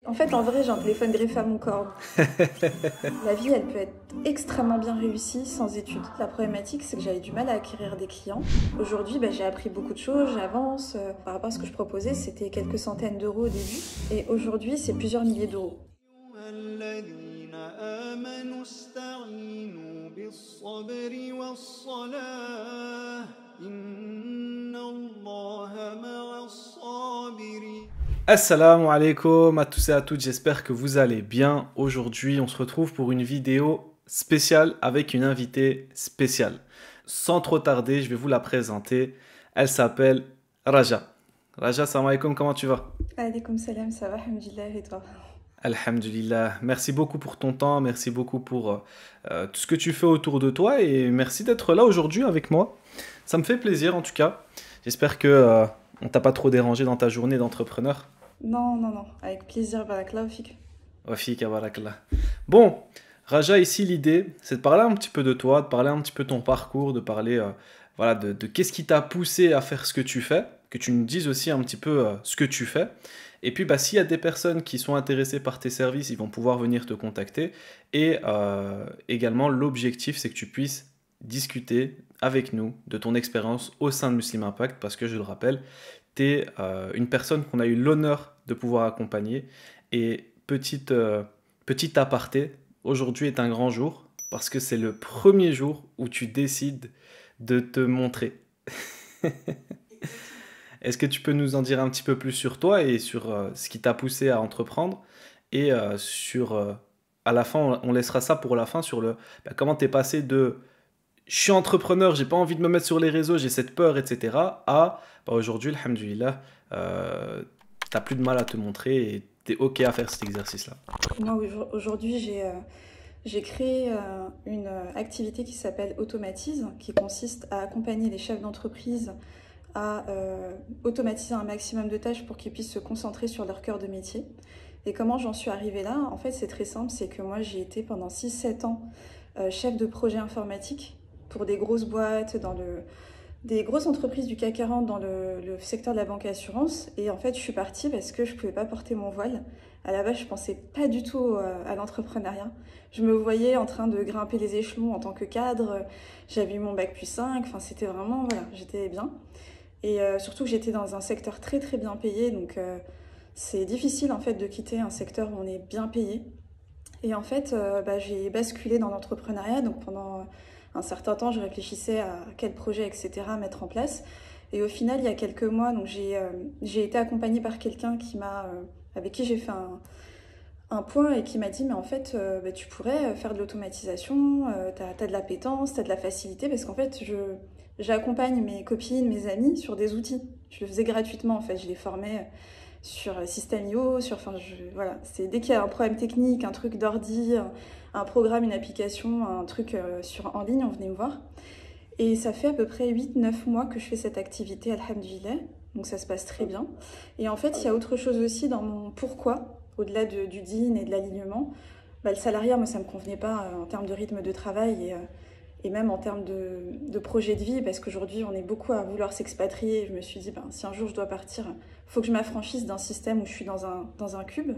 En fait, en vrai, j'ai un téléphone greffé à mon corps. La vie, elle peut être extrêmement bien réussie sans études. La problématique, c'est que j'avais du mal à acquérir des clients. Aujourd'hui, j'ai appris beaucoup de choses, j'avance. Par rapport à ce que je proposais, c'était quelques centaines d'euros au début. Et aujourd'hui, c'est plusieurs milliers d'euros. الذين آمنوا استعينوا بالصبر والصلاة إن الله مع الصابرين. Assalamu alaikum à tous et à toutes, j'espère que vous allez bien. Aujourd'hui, on se retrouve pour une vidéo spéciale avec une invitée spéciale. Sans trop tarder, je vais vous la présenter. Elle s'appelle Raja. Raja, salam alaikum, comment tu vas? Alaykoum salam, ça va, alhamdulillah, et toi? Alhamdulillah. Merci beaucoup pour ton temps, merci beaucoup pour tout ce que tu fais autour de toi et merci d'être là aujourd'hui avec moi. Ça me fait plaisir en tout cas. J'espère que on t'a pas trop dérangé dans ta journée d'entrepreneur. Non, non, non, avec plaisir, barakallahu fik. Wafik, barakallah. Bon, Raja, ici l'idée, c'est de parler un petit peu de toi, de parler un petit peu de ton parcours, de parler voilà, de qu'est-ce qui t'a poussé à faire ce que tu fais, que tu nous dises aussi un petit peu ce que tu fais. Et puis, s'il y a des personnes qui sont intéressées par tes services, ils vont pouvoir venir te contacter. Et également, l'objectif, c'est que tu puisses discuter avec nous de ton expérience au sein de Muslim Impact, parce que je le rappelle, tu es une personne qu'on a eu l'honneur de pouvoir accompagner. Et petit aparté, aujourd'hui est un grand jour, parce que c'est le premier jour où tu décides de te montrer. Est-ce que tu peux nous en dire un petit peu plus sur toi et sur ce qui t'a poussé à entreprendre et à la fin, on laissera ça pour la fin sur comment t'es passé de je suis entrepreneur, j'ai pas envie de me mettre sur les réseaux, j'ai cette peur, etc. à aujourd'hui, alhamdoulilah, t'as plus de mal à te montrer et t'es OK à faire cet exercice-là. Moi, aujourd'hui, j'ai créé une activité qui s'appelle Automatise, qui consiste à accompagner les chefs d'entreprise à automatiser un maximum de tâches pour qu'ils puissent se concentrer sur leur cœur de métier. Et comment j'en suis arrivée là? En fait, c'est très simple, c'est que moi, j'ai été pendant 6-7 ans chef de projet informatique pour des grosses boîtes, des grosses entreprises du CAC 40 dans le secteur de la banque assurance. Et en fait, je suis partie parce que je ne pouvais pas porter mon voile. À la base, je ne pensais pas du tout à l'entrepreneuriat. Je me voyais en train de grimper les échelons en tant que cadre. J'avais eu mon bac plus 5. Enfin, c'était vraiment, voilà, j'étais bien. Et surtout que j'étais dans un secteur très très bien payé. Donc, c'est difficile en fait de quitter un secteur où on est bien payé. Et en fait, j'ai basculé dans l'entrepreneuriat. Donc, pendant un certain temps, je réfléchissais à quel projet, etc., mettre en place. Et au final, il y a quelques mois, donc j'ai été accompagnée par quelqu'un avec qui j'ai fait un point et qui m'a dit, mais en fait, tu pourrais faire de l'automatisation, t'as de l'appétence, t'as de la facilité, parce qu'en fait, j'accompagne mes copines, mes amis sur des outils. Je le faisais gratuitement, en fait, je les formais sur System.io, voilà, c'est dès qu'il y a un problème technique, un truc d'ordi, un programme, une application, un truc en ligne, on venait me voir. Et ça fait à peu près 8-9 mois que je fais cette activité, alhamdulillah, donc ça se passe très bien. Et en fait, il y a autre chose aussi dans mon pourquoi, au-delà du DIN et de l'alignement. Le salariat, moi, ça ne me convenait pas en termes de rythme de travail et même en termes de projet de vie, parce qu'aujourd'hui, on est beaucoup à vouloir s'expatrier. Je me suis dit, si un jour je dois partir, il faut que je m'affranchisse d'un système où je suis dans un cube.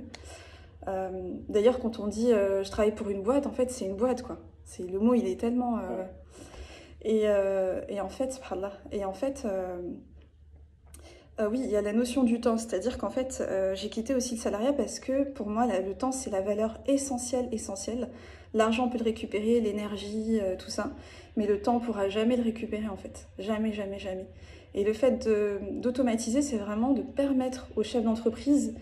D'ailleurs, quand on dit je travaille pour une boîte, en fait, c'est une boîte, quoi. Le mot, il est tellement... Et en fait, subhanallah, oui, il y a la notion du temps, c'est-à-dire qu'en fait, j'ai quitté aussi le salariat parce que pour moi, le temps, c'est la valeur essentielle. L'argent, on peut le récupérer, l'énergie, tout ça, mais le temps, on ne pourra jamais le récupérer, en fait. Jamais, jamais, jamais. Et le fait d'automatiser, c'est vraiment de permettre aux chefs d'entreprise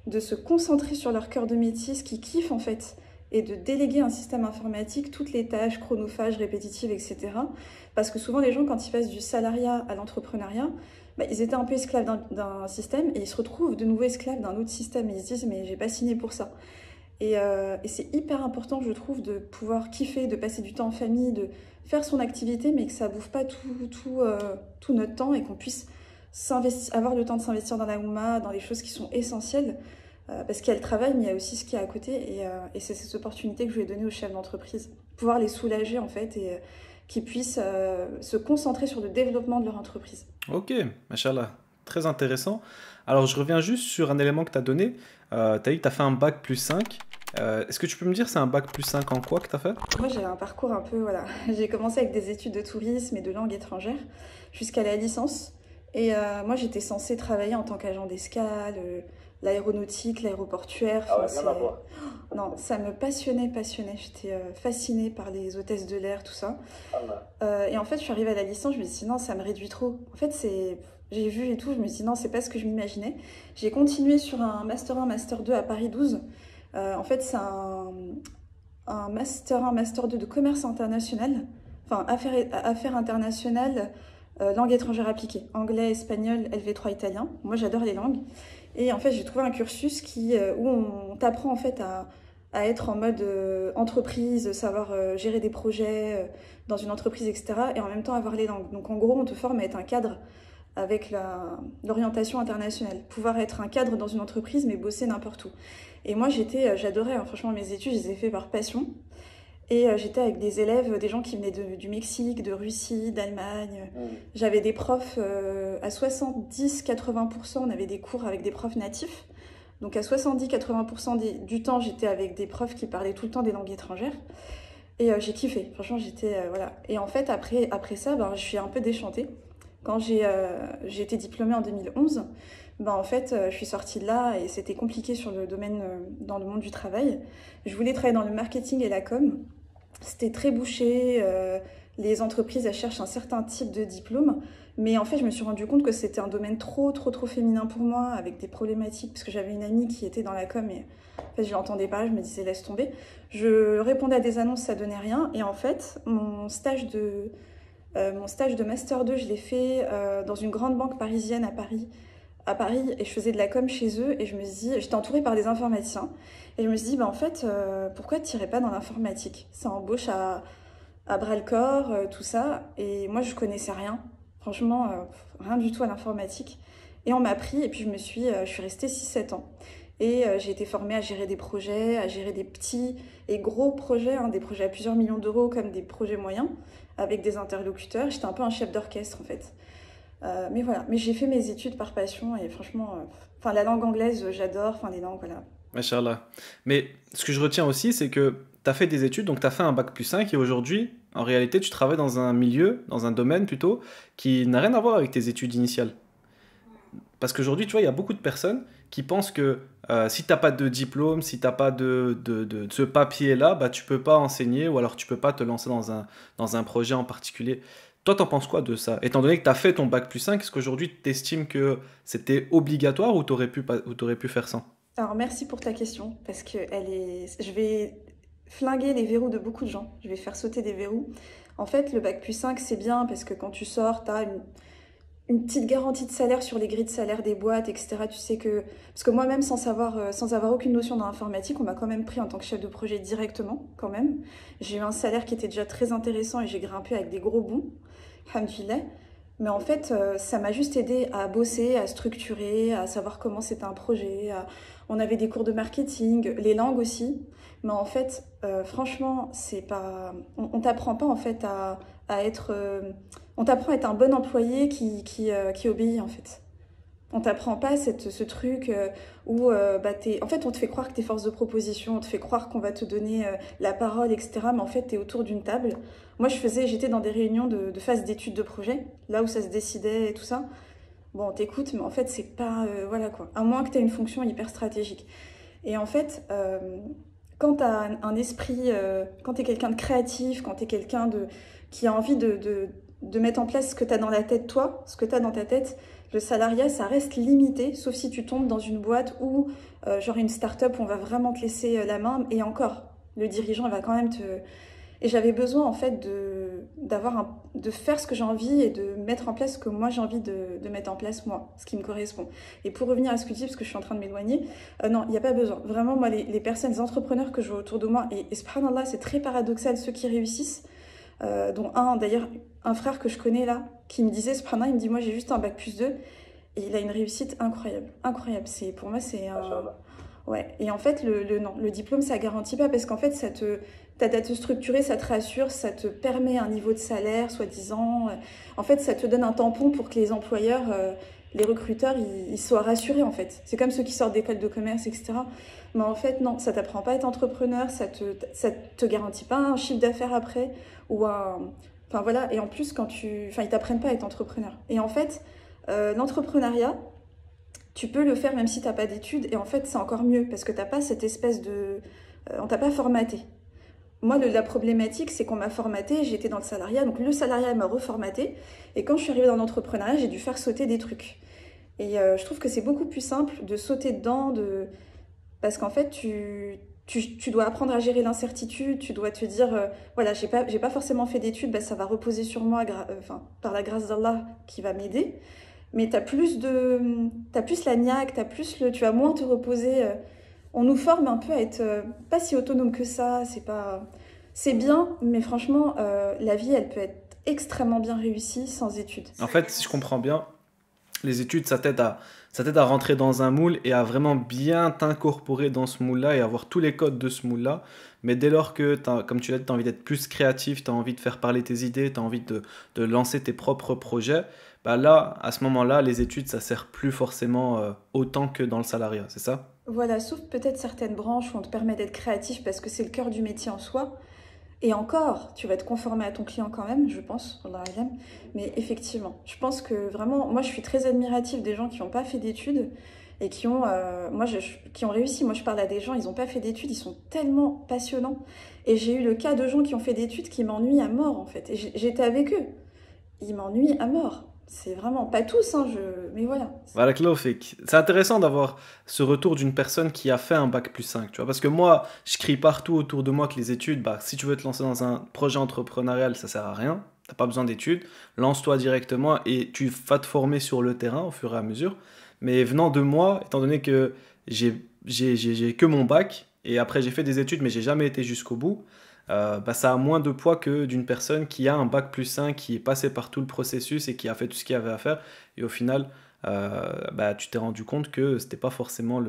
de se concentrer sur leur cœur de métier, ce qu'ils kiffent, en fait, et de déléguer un système informatique toutes les tâches chronophages, répétitives, etc. Parce que souvent, les gens, quand ils passent du salariat à l'entrepreneuriat, ils étaient un peu esclaves d'un système et ils se retrouvent de nouveau esclaves d'un autre système. Et ils se disent, mais j'ai pas signé pour ça. Et c'est hyper important, je trouve, de pouvoir kiffer, de passer du temps en famille, de faire son activité, mais que ça bouffe pas tout notre temps et qu'on puisse avoir le temps de s'investir dans la Oumma, dans les choses qui sont essentielles. Parce qu'il y a le travail, mais il y a aussi ce qu'il y a à côté. Et c'est cette opportunité que je vais donner aux chefs d'entreprise. Pouvoir les soulager, en fait, et qu'ils puissent se concentrer sur le développement de leur entreprise. Ok, machallah, très intéressant. Alors je reviens juste sur un élément que tu as donné. t'as dit que t'as fait un bac plus 5. Est-ce que tu peux me dire c'est un bac plus 5 en quoi que t'as fait? Moi, j'ai un parcours un peu, voilà. J'ai commencé avec des études de tourisme et de langue étrangère jusqu'à la licence. Et moi, j'étais censée travailler en tant qu'agent d'escale, l'aéronautique, l'aéroportuaire. Ah Enfin, ouais, rien à voir. Non, ça me passionnait. J'étais fascinée par les hôtesses de l'air, tout ça. Ah ouais. Et en fait, je suis arrivée à la licence, je me suis dit non, ça me réduit trop. En fait, j'ai vu et tout, je me suis dit non, c'est pas ce que je m'imaginais. J'ai continué sur un Master 1, Master 2 à Paris 12. En fait, c'est un Master 1, Master 2 de commerce international, enfin affaires internationales, langue étrangère appliquée, anglais, espagnol, LV3 italien. Moi, j'adore les langues. Et en fait, j'ai trouvé un cursus où on t'apprend en fait à être en mode entreprise, savoir gérer des projets dans une entreprise, etc. Et en même temps avoir les langues. Donc en gros, on te forme à être un cadre avec l'orientation internationale. Pouvoir être un cadre dans une entreprise, mais bosser n'importe où. Et moi, j'adorais, hein, franchement, mes études, je les ai fait par passion. Et j'étais avec des élèves, des gens qui venaient du Mexique, de Russie, d'Allemagne. J'avais des profs à 70-80%, on avait des cours avec des profs natifs. Donc à 70-80% du temps, j'étais avec des profs qui parlaient tout le temps des langues étrangères. Et j'ai kiffé, franchement, voilà. Et en fait, après ça, ben, je suis un peu déchantée. Quand j'ai été diplômée en 2011, ben, en fait, je suis sortie de là et c'était compliqué sur le domaine, dans le monde du travail. Je voulais travailler dans le marketing et la com. C'était très bouché, les entreprises, elles cherchent un certain type de diplôme. Mais en fait, je me suis rendu compte que c'était un domaine trop féminin pour moi, avec des problématiques, parce que j'avais une amie qui était dans la com et en fait, je l'entendais pas, je me disais laisse tomber. Je répondais à des annonces, ça donnait rien. Et en fait, mon stage de Master 2, je l'ai fait dans une grande banque parisienne à Paris, et je faisais de la com chez eux, et j'étais entourée par des informaticiens, et je me suis dit, bah, en fait, pourquoi tu n'irais pas dans l'informatique? Ça embauche à bras-le-corps, tout ça, et moi, je connaissais rien, franchement, rien du tout à l'informatique, et on m'a pris, et puis je suis restée 6-7 ans. Et j'ai été formée à gérer des projets, à gérer des petits et gros projets, hein, des projets à plusieurs millions d'euros comme des projets moyens, avec des interlocuteurs. J'étais un peu un chef d'orchestre en fait. Mais voilà, mais j'ai fait mes études par passion et franchement, la langue anglaise, j'adore, les langues, voilà. Machallah. Mais ce que je retiens aussi, c'est que tu as fait des études, donc tu as fait un bac plus 5 et aujourd'hui, en réalité, tu travailles dans un milieu, dans un domaine plutôt, qui n'a rien à voir avec tes études initiales. Parce qu'aujourd'hui, tu vois, il y a beaucoup de personnes qui pensent que si tu n'as pas de diplôme, si tu n'as pas de ce papier-là, bah, tu ne peux pas enseigner ou alors tu ne peux pas te lancer dans un projet en particulier. Toi, t'en penses quoi de ça? Étant donné que tu as fait ton bac plus 5, est-ce qu'aujourd'hui, tu estimes que c'était obligatoire ou tu aurais pu faire sans? Alors merci pour ta question, parce que je vais flinguer les verrous de beaucoup de gens, je vais faire sauter des verrous. En fait, le bac plus 5, c'est bien parce que quand tu sors, tu as une petite garantie de salaire sur les grilles de salaire des boîtes, etc. Tu sais que... Parce que moi-même, sans avoir aucune notion dans l'informatique, on m'a quand même pris en tant que chef de projet directement, quand même. J'ai eu un salaire qui était déjà très intéressant et j'ai grimpé avec des gros bons, alhamdoulilah. Mais en fait, ça m'a juste aidé à bosser, à structurer, à savoir comment c'était un projet. On avait des cours de marketing, les langues aussi. Mais en fait, franchement, c'est pas... On t'apprend pas en fait à être... On t'apprend à être un bon employé qui obéit en fait. On t'apprend pas ce truc où en fait on te fait croire que t'es force de proposition, on te fait croire qu'on va te donner la parole, etc. Mais en fait t'es autour d'une table. Moi j'étais dans des réunions de phase d'études de projet, là où ça se décidait et tout ça. Bon, on t'écoute, mais en fait c'est pas... voilà quoi. À moins que t'aies une fonction hyper stratégique. Et en fait, quand t'as un esprit... quand t'es quelqu'un de créatif, quand t'es quelqu'un qui a envie de mettre en place ce que tu as dans la tête, toi, ce que tu as dans ta tête, le salariat, ça reste limité, sauf si tu tombes dans une boîte ou genre une start-up où on va vraiment te laisser la main. Et encore, le dirigeant, il va quand même te... Et j'avais besoin, en fait, de faire ce que j'ai envie et de mettre en place ce que moi, j'ai envie de mettre en place, moi, ce qui me correspond. Et pour revenir à ce que tu dis, parce que je suis en train de m'éloigner, non, il n'y a pas besoin. Vraiment, moi, les personnes, les entrepreneurs que je vois autour de moi, et subhanallah, c'est très paradoxal, ceux qui réussissent, dont d'ailleurs, un frère que je connais là, qui me disait, subhanallah, il me dit, moi j'ai juste un bac plus 2, et il a une réussite incroyable, incroyable. Pour moi, c'est un... Ouais, et en fait, le diplôme, ça garantit pas, parce qu'en fait, t'as à te structurer, ça te rassure, ça te permet un niveau de salaire, soi-disant. En fait, ça te donne un tampon pour que les employeurs, les recruteurs ils soient rassurés en fait. C'est comme ceux qui sortent d'école de commerce, etc. Mais en fait, non, ça t'apprend pas à être entrepreneur, ça te garantit pas un chiffre d'affaires après, ou un... Enfin voilà, et en plus, Enfin, ils t'apprennent pas à être entrepreneur. Et en fait, l'entrepreneuriat, tu peux le faire même si t'as pas d'études, et en fait, c'est encore mieux, parce que t'as pas cette espèce de... on t'a pas formaté. Moi, la problématique, c'est qu'on m'a formaté, j'étais dans le salariat, donc le salariat m'a reformaté, et quand je suis arrivée dans l'entrepreneuriat, j'ai dû faire sauter des trucs. Et je trouve que c'est beaucoup plus simple de sauter dedans, parce qu'en fait, tu dois apprendre à gérer l'incertitude, tu dois te dire, voilà, j'ai pas forcément fait d'études, bah, ça va reposer sur moi, enfin, par la grâce d'Allah qui va m'aider, mais t'as plus la niaque, tu vas moins te reposer. On nous forme un peu à être pas si autonome que ça, c'est bien, mais franchement, la vie, elle peut être extrêmement bien réussie sans études. En fait, si je comprends bien, les études, ça t'aide à rentrer dans un moule et à vraiment bien t'incorporer dans ce moule-là et avoir tous les codes de ce moule-là. Mais dès lors que, comme tu l'as dit, tu as envie d'être plus créatif, tu as envie de faire parler tes idées, tu as envie de lancer tes propres projets, bah là, à ce moment-là, les études, ça sert plus forcément autant que dans le salariat, c'est ça? Voilà, sauf peut-être certaines branches où on te permet d'être créatif parce que c'est le cœur du métier en soi. Et encore, tu vas te conformer à ton client quand même, je pense, Wallah a'lam. Mais effectivement, je pense que vraiment, moi je suis très admirative des gens qui n'ont pas fait d'études et qui ont réussi. Moi je parle à des gens, ils n'ont pas fait d'études, ils sont tellement passionnants. Et j'ai eu le cas de gens qui ont fait d'études qui m'ennuient à mort en fait. Et j'étais avec eux, ils m'ennuient à mort. C'est vraiment, pas tous, hein, mais voilà. Voilà, Claufik. C'est intéressant d'avoir ce retour d'une personne qui a fait un bac plus 5, tu vois, parce que moi, je crie partout autour de moi que les études, bah, si tu veux te lancer dans un projet entrepreneurial, ça sert à rien, t'as pas besoin d'études, lance-toi directement et tu vas te former sur le terrain au fur et à mesure. Mais venant de moi, étant donné que j'ai que mon bac, et après j'ai fait des études, mais j'ai jamais été jusqu'au bout, bah, ça a moins de poids que d'une personne qui a un bac plus 5, qui est passé par tout le processus et qui a fait tout ce qu'il y avait à faire. Et au final, bah, tu t'es rendu compte que c'était pas forcément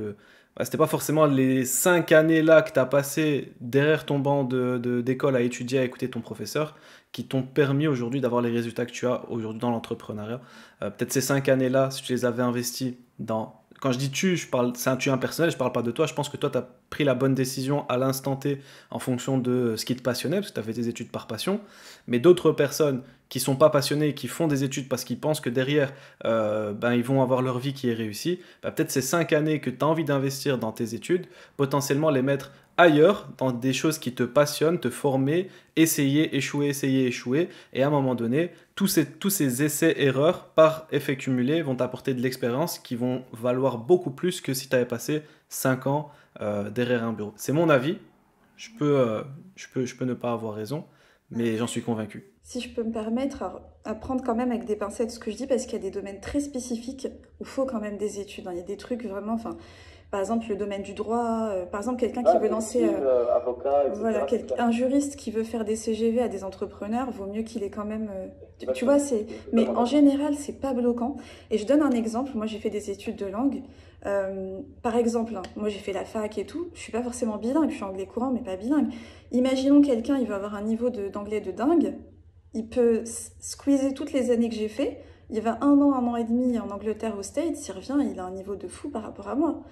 les 5 années là que tu as passé derrière ton banc d'école à étudier, à écouter ton professeur, qui t'ont permis aujourd'hui d'avoir les résultats que tu as aujourd'hui dans l'entrepreneuriat. Peut-être ces 5 années-là, si tu les avais investis dans... Quand je dis tu, c'est un tu impersonnel, je parle pas de toi. Je pense que toi, tu as pris la bonne décision à l'instant T en fonction de ce qui te passionnait, parce que tu as fait tes études par passion. Mais d'autres personnes qui sont pas passionnées, qui font des études parce qu'ils pensent que derrière, ben, ils vont avoir leur vie qui est réussie, ben, peut-être ces 5 années que tu as envie d'investir dans tes études, potentiellement les mettre ailleurs, dans des choses qui te passionnent, te former, essayer, échouer, et à un moment donné, tous ces essais-erreurs, par effet cumulé, vont t'apporter de l'expérience qui vont valoir beaucoup plus que si tu avais passé 5 ans derrière un bureau. C'est mon avis, je peux ne pas avoir raison, mais j'en suis convaincu. Si je peux me permettre, à prendre quand même avec des pincettes ce que je dis, parce qu'il y a des domaines très spécifiques où il faut quand même des études, hein. Il y a des trucs vraiment, enfin, par exemple le domaine du droit, par exemple quelqu'un qui veut lancer, avocat, etc. voilà, un juriste qui veut faire des CGV à des entrepreneurs, vaut mieux qu'il ait quand même, tu vois, mais en général c'est pas bloquant. Et je donne un exemple, moi j'ai fait des études de langue, par exemple, hein, moi j'ai fait la fac et tout, je suis pas forcément bilingue, je suis anglais courant mais pas bilingue. Imaginons quelqu'un, il va avoir un niveau d'anglais de dingue. Il peut squeezer toutes les années que j'ai fait. Il va un an et demi en Angleterre, aux States. Il revient, il a un niveau de fou par rapport à moi.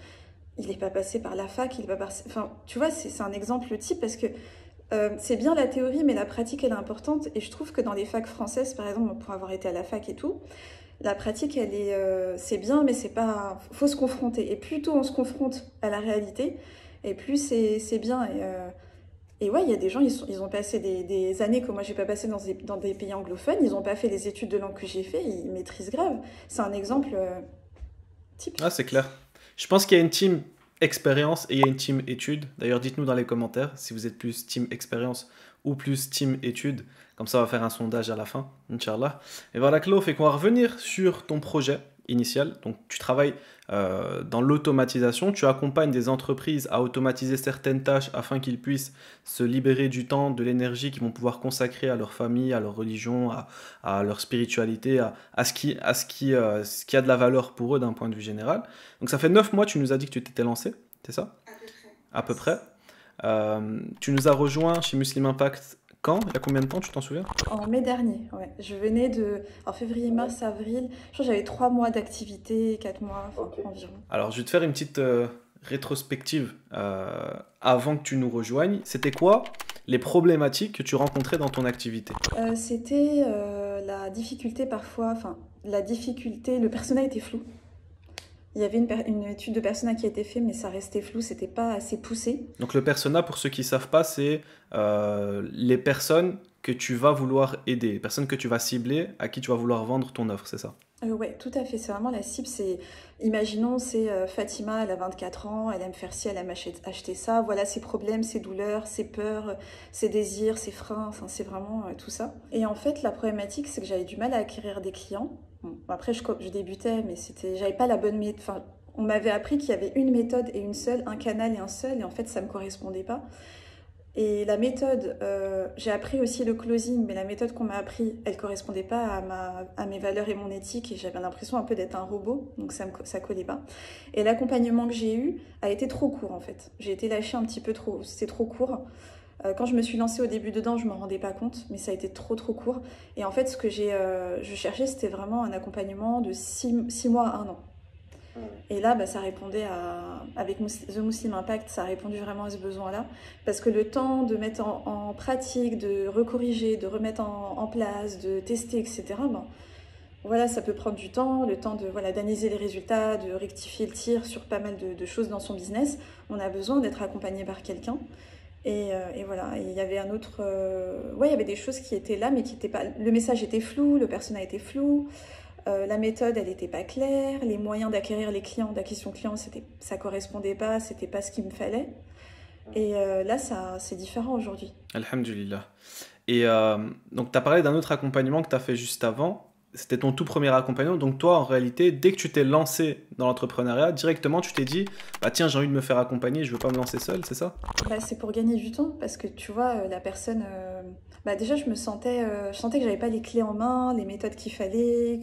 Il n'est pas passé par la fac, il va passer... Enfin, tu vois, c'est un exemple type parce que c'est bien la théorie, mais la pratique, elle est importante. Et je trouve que dans les facs françaises, par exemple, pour avoir été à la fac et tout, la pratique, c'est bien, mais c'est pas... faut se confronter. Et plus tôt on se confronte à la réalité, et plus c'est bien. Et ouais, il y a des gens, ils ont passé des années que moi j'ai pas passé dans des pays anglophones, ils ont pas fait les études de langue que j'ai fait, ils maîtrisent grave. C'est un exemple type. Ah, c'est clair. Je pense qu'il y a une team expérience et il y a une team études. D'ailleurs, dites-nous dans les commentaires si vous êtes plus team expérience ou plus team études. Comme ça, on va faire un sondage à la fin, Inch'Allah. Et voilà, Claude, fait qu'on va revenir sur ton projet initial. Donc, tu travailles dans l'automatisation. Tu accompagnes des entreprises à automatiser certaines tâches afin qu'ils puissent se libérer du temps, de l'énergie qu'ils vont pouvoir consacrer à leur famille, à leur religion, à leur spiritualité, à ce qui a de la valeur pour eux d'un point de vue général. Donc, ça fait 9 mois, tu nous as dit que tu t'étais lancé, c'est ça? À peu près. Tu nous as rejoint chez Muslim Impact Quand? Il y a combien de temps, tu t'en souviens? En mai dernier, ouais. Je venais en février, mars, avril. Je crois que j'avais 3 mois d'activité, 4 mois, enfin, environ. Alors, je vais te faire une petite rétrospective avant que tu nous rejoignes. C'était quoi les problématiques que tu rencontrais dans ton activité? C'était la difficulté parfois, enfin, le persona était flou. Il y avait une étude de persona qui a été faite, mais ça restait flou, c'était pas assez poussé. Donc, le persona, pour ceux qui ne savent pas, c'est les personnes que tu vas vouloir aider, les personnes que tu vas cibler, à qui tu vas vouloir vendre ton offre, c'est ça? Ouais, tout à fait. C'est vraiment la cible. Imaginons, c'est Fatima, elle a 24 ans, elle aime faire ci, elle aime acheter ça. Voilà ses problèmes, ses douleurs, ses peurs, ses désirs, ses freins. Enfin, c'est vraiment tout ça. Et en fait, la problématique, c'est que j'avais du mal à acquérir des clients. Bon, après, je débutais, mais j'avais pas la bonne méthode. Enfin, on m'avait appris qu'il y avait une méthode et une seule, un canal et un seul, et en fait, ça me correspondait pas. Et la méthode, j'ai appris aussi le closing, mais la méthode qu'on m'a appris, elle correspondait pas à mes valeurs et mon éthique, et j'avais l'impression un peu d'être un robot, donc ça collait pas. Et l'accompagnement que j'ai eu a été trop court en fait. J'ai été lâchée un petit peu trop, c'était trop court. Quand je me suis lancée au début dedans, je m'en rendais pas compte, mais ça a été trop court. Et en fait, ce que je cherchais, c'était vraiment un accompagnement de 6 mois à 1 an. Et là, ça répondait avec The Muslim Impact, ça a répondu vraiment à ce besoin-là. Parce que le temps de mettre en pratique, de recorriger, de remettre en place, de tester, etc., voilà, ça peut prendre du temps, le temps d'analyser les résultats, de rectifier le tir sur pas mal de choses dans son business. On a besoin d'être accompagné par quelqu'un. Et voilà, il y avait il y avait des choses qui étaient là, mais qui n'étaient pas... Le message était flou, le persona était flou. La méthode, elle n'était pas claire. Les moyens d'acquérir les clients, d'acquisition client, ça correspondait pas, c'était pas ce qu'il me fallait. Et là, c'est différent aujourd'hui. Alhamdulillah. Et donc, tu as parlé d'un autre accompagnement que tu as fait juste avant. C'était ton tout premier accompagnement. Donc, toi, en réalité, dès que tu t'es lancé dans l'entrepreneuriat, directement, tu t'es dit, bah tiens, j'ai envie de me faire accompagner, je ne veux pas me lancer seul, c'est ça? C'est pour gagner du temps, parce que tu vois, la personne... déjà, je sentais que j'avais pas les clés en main, les méthodes qu'il fallait,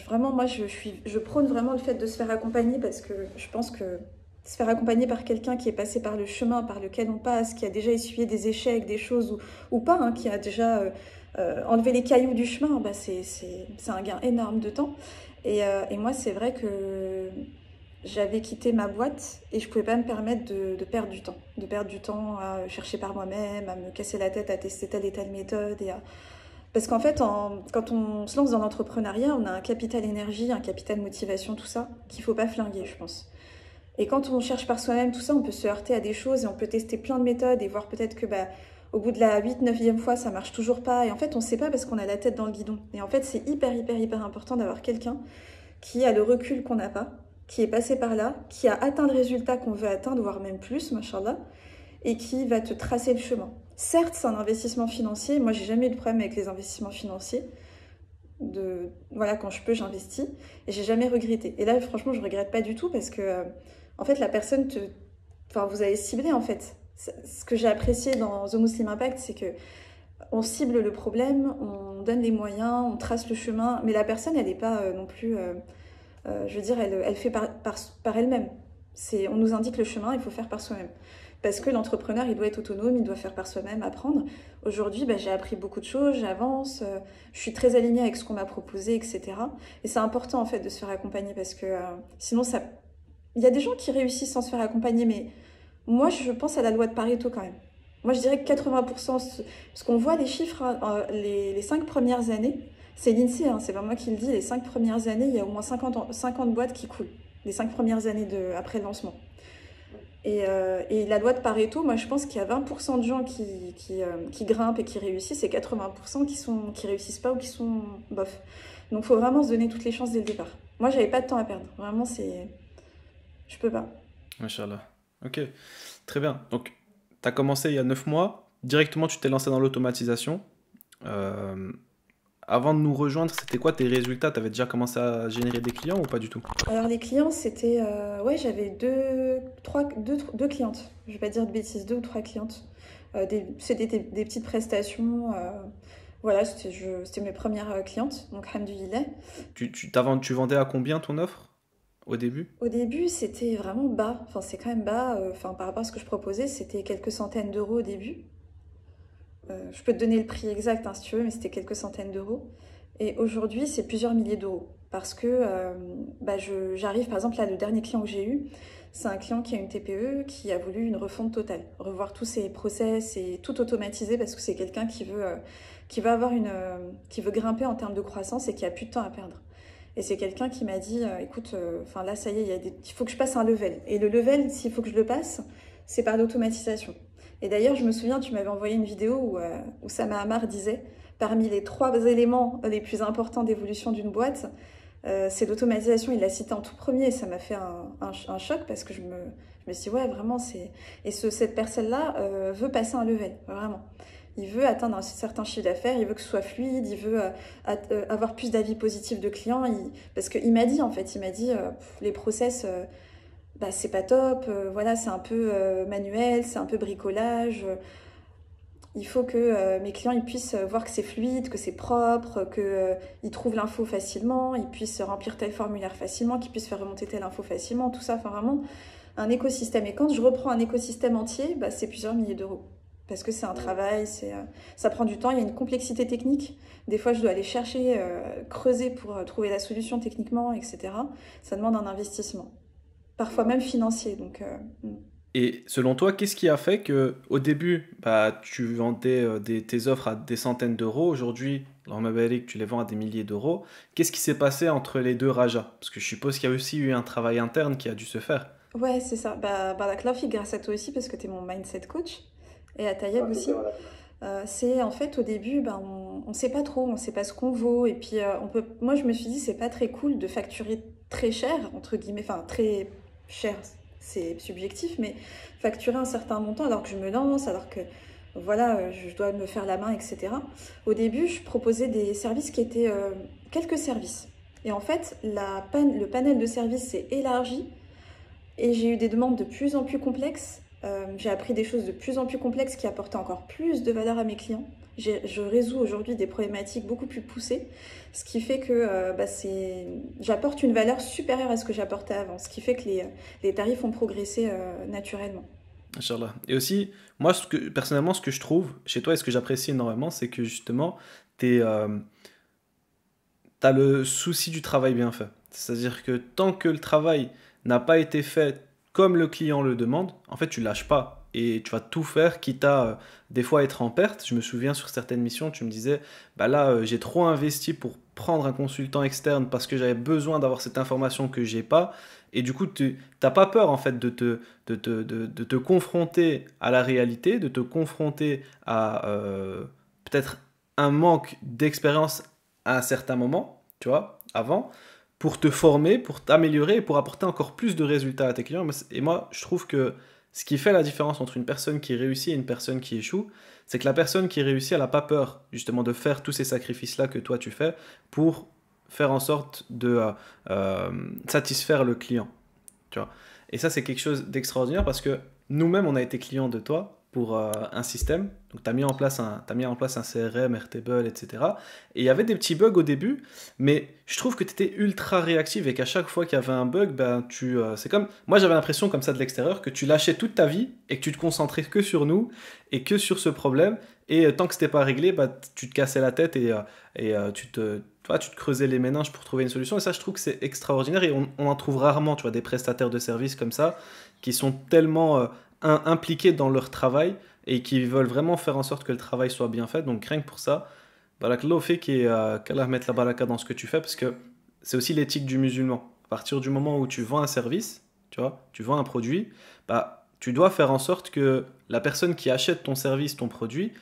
vraiment, moi, je prône vraiment le fait de se faire accompagner, parce que je pense que se faire accompagner par quelqu'un qui est passé par le chemin par lequel on passe, qui a déjà essuyé des échecs, des choses ou pas, hein, qui a déjà enlevé les cailloux du chemin, c'est un gain énorme de temps. Et moi, c'est vrai que j'avais quitté ma boîte et je pouvais pas me permettre de perdre du temps. De perdre du temps à chercher par moi-même, à me casser la tête, à tester telle et telle méthode. Parce qu'en fait, quand on se lance dans l'entrepreneuriat, on a un capital énergie, un capital motivation, tout ça, qu'il faut pas flinguer, je pense. Et quand on cherche par soi-même tout ça, on peut se heurter à des choses et on peut tester plein de méthodes et voir peut-être que au bout de la 8-9e fois, ça marche toujours pas. Et en fait, on sait pas parce qu'on a la tête dans le guidon. Et en fait, c'est hyper important d'avoir quelqu'un qui a le recul qu'on n'a pas, qui est passé par là, qui a atteint le résultat qu'on veut atteindre, voire même plus, machallah, et qui va te tracer le chemin. Certes, c'est un investissement financier. Moi, j'ai jamais eu de problème avec les investissements financiers. Quand je peux, j'investis. Et j'ai jamais regretté. Et là, franchement, je regrette pas du tout parce que, en fait, la personne vous avez ciblé, en fait. Ce que j'ai apprécié dans The Muslim Impact, c'est que on cible le problème, on donne les moyens, on trace le chemin, mais la personne, elle n'est pas non plus... je veux dire, elle fait par elle-même. On nous indique le chemin, il faut faire par soi-même. Parce que l'entrepreneur, il doit être autonome, il doit faire par soi-même, apprendre. Aujourd'hui, j'ai appris beaucoup de choses, j'avance, je suis très alignée avec ce qu'on m'a proposé, etc. Et c'est important, en fait, de se faire accompagner parce que sinon, il y a des gens qui réussissent sans se faire accompagner, mais moi, je pense à la loi de Pareto quand même. Moi, je dirais que 80%, parce qu'on voit les chiffres, les 5 premières années, c'est l'INSEE, hein, c'est pas moi qui le dis, les 5 premières années, il y a au moins 50 boîtes qui coulent, les 5 premières années après le lancement. Et la loi de Pareto, moi je pense qu'il y a 20% de gens qui grimpent et qui réussissent et 80% qui réussissent pas ou qui sont bof. Donc il faut vraiment se donner toutes les chances dès le départ. Moi j'avais pas de temps à perdre, vraiment je peux pas. Machallah. Ok, très bien. Donc tu as commencé il y a 9 mois, directement tu t'es lancé dans l'automatisation. Avant de nous rejoindre, c'était quoi tes résultats? Tu avais déjà commencé à générer des clients ou pas du tout? Alors les clients, c'était... j'avais deux clientes. Je vais pas dire de bêtises, 2 ou 3 clientes. C'était des petites prestations. Voilà, c'était mes premières clientes. Donc, alhamdoulilah. Tu vendais à combien ton offre au début? Au début, c'était vraiment bas. Enfin, c'est quand même bas. Enfin, par rapport à ce que je proposais, c'était quelques centaines d'euros au début. Je peux te donner le prix exact hein, si tu veux, mais c'était quelques centaines d'euros. Et aujourd'hui, c'est plusieurs milliers d'euros. Parce que j'arrive, par exemple, là, le dernier client que j'ai eu, c'est un client qui a une TPE qui a voulu une refonte totale. Revoir tous ses process et tout automatiser parce que c'est quelqu'un qui veut avoir qui veut grimper en termes de croissance et qui a plus de temps à perdre. Et c'est quelqu'un qui m'a dit, écoute, enfin là, ça y est, il faut que je passe un level. Et le level, s'il faut que je le passe, c'est par l'automatisation. Et d'ailleurs, je me souviens, tu m'avais envoyé une vidéo où Sama Amar disait, parmi les 3 éléments les plus importants d'évolution d'une boîte, c'est l'automatisation. Il l'a cité en tout premier et ça m'a fait un choc parce que je me suis dit, ouais, vraiment, c'est... Et cette personne-là veut passer un level, vraiment. Il veut atteindre un certain chiffre d'affaires, il veut que ce soit fluide, il veut avoir plus d'avis positifs de clients. Parce qu'il m'a dit, en fait, les process... c'est pas top, voilà, c'est un peu manuel, c'est un peu bricolage. Il faut que mes clients ils puissent voir que c'est fluide, que c'est propre, qu'ils trouvent l'info facilement, ils puissent remplir tel formulaire facilement, qu'ils puissent faire remonter telle info facilement, tout ça, enfin vraiment un écosystème. Et quand je reprends un écosystème entier, c'est plusieurs milliers d'euros. Parce que c'est un travail, ça prend du temps, il y a une complexité technique. Des fois, je dois aller chercher, creuser pour trouver la solution techniquement, etc. Ça demande un investissement. Parfois même financier. Donc, Et selon toi, qu'est-ce qui a fait que au début, tu vendais tes offres à des centaines d'euros, aujourd'hui, dans Mabalik, tu les vends à des milliers d'euros. Qu'est-ce qui s'est passé entre les deux Raja? Parce que je suppose qu'il y a aussi eu un travail interne qui a dû se faire. ouais, c'est ça. La Klafi, grâce à toi aussi, parce que tu es mon mindset coach, et à Tayeb aussi. C'est en fait au début, on sait pas trop, on sait pas ce qu'on vaut. Et puis, moi, je me suis dit, c'est pas très cool de facturer très cher, entre guillemets, enfin, très cher, c'est subjectif, mais facturer un certain montant alors que je me lance, alors que voilà, je dois me faire la main, etc. Au début, je proposais des services qui étaient quelques services. Et en fait, le panel de services s'est élargi et j'ai eu des demandes de plus en plus complexes. J'ai appris des choses de plus en plus complexes qui apportaient encore plus de valeur à mes clients. Je résous aujourd'hui des problématiques beaucoup plus poussées, ce qui fait que j'apporte une valeur supérieure à ce que j'apportais avant, ce qui fait que les tarifs ont progressé naturellement. Inch'Allah. Et aussi, moi, personnellement, ce que je trouve chez toi et ce que j'apprécie énormément, c'est que justement, tu as le souci du travail bien fait. C'est-à-dire que tant que le travail n'a pas été fait comme le client le demande, en fait, tu lâches pas. Et tu vas tout faire, quitte à des fois être en perte. Je me souviens sur certaines missions, tu me disais, j'ai trop investi pour prendre un consultant externe parce que j'avais besoin d'avoir cette information que j'ai pas. Et du coup, tu n'as pas peur en fait de te confronter à la réalité, de te confronter à peut-être un manque d'expérience à un certain moment, tu vois, avant, pour te former, pour t'améliorer et pour apporter encore plus de résultats à tes clients. Et moi, je trouve que ce qui fait la différence entre une personne qui réussit et une personne qui échoue, c'est que la personne qui réussit, elle n'a pas peur justement de faire tous ces sacrifices-là que toi tu fais pour faire en sorte de satisfaire le client. Tu vois. Et ça, c'est quelque chose d'extraordinaire parce que nous-mêmes, on a été clients de toi pour un système. Donc, tu as mis en place un CRM, Airtable, etc. Et il y avait des petits bugs au début, mais je trouve que tu étais ultra réactive et qu'à chaque fois qu'il y avait un bug, c'est comme... Moi, j'avais l'impression comme ça de l'extérieur que tu lâchais toute ta vie et que tu te concentrais que sur nous et que sur ce problème. Et tant que ce n'était pas réglé, tu te cassais la tête et tu te creusais les méninges pour trouver une solution. Et ça, je trouve que c'est extraordinaire et on en trouve rarement, tu vois, des prestataires de services comme ça qui sont tellement impliqués dans leur travail et qui veulent vraiment faire en sorte que le travail soit bien fait. Donc rien que pour ça, barakallah au fait qu'Allah mette la baraka dans ce que tu fais, parce que c'est aussi l'éthique du musulman. À partir du moment où tu vends un service, tu vois, tu vends un produit, tu dois faire en sorte que la personne qui achète ton service, ton produit,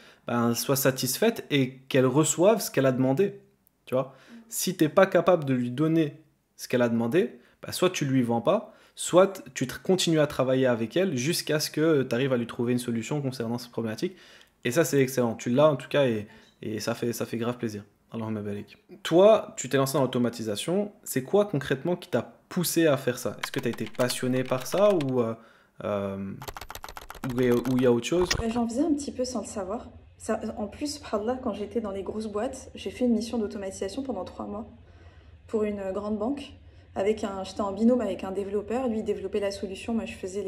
soit satisfaite et qu'elle reçoive ce qu'elle a demandé. Tu vois. Si tu n'es pas capable de lui donner ce qu'elle a demandé, soit tu ne lui vends pas, soit tu continues à travailler avec elle jusqu'à ce que tu arrives à lui trouver une solution concernant cette problématique. Et ça, c'est excellent. Tu l'as en tout cas et ça fait grave plaisir. Allahumma barik. Toi, tu t'es lancé dans l'automatisation. C'est quoi concrètement qui t'a poussé à faire ça? Est-ce que tu as été passionné par ça ou il y a autre chose? J'en faisais un petit peu sans le savoir. Ça, en plus, subhanallah, quand j'étais dans les grosses boîtes, j'ai fait une mission d'automatisation pendant 3 mois pour une grande banque. j'étais en binôme avec un développeur. Lui, il développait la solution. Moi, je faisais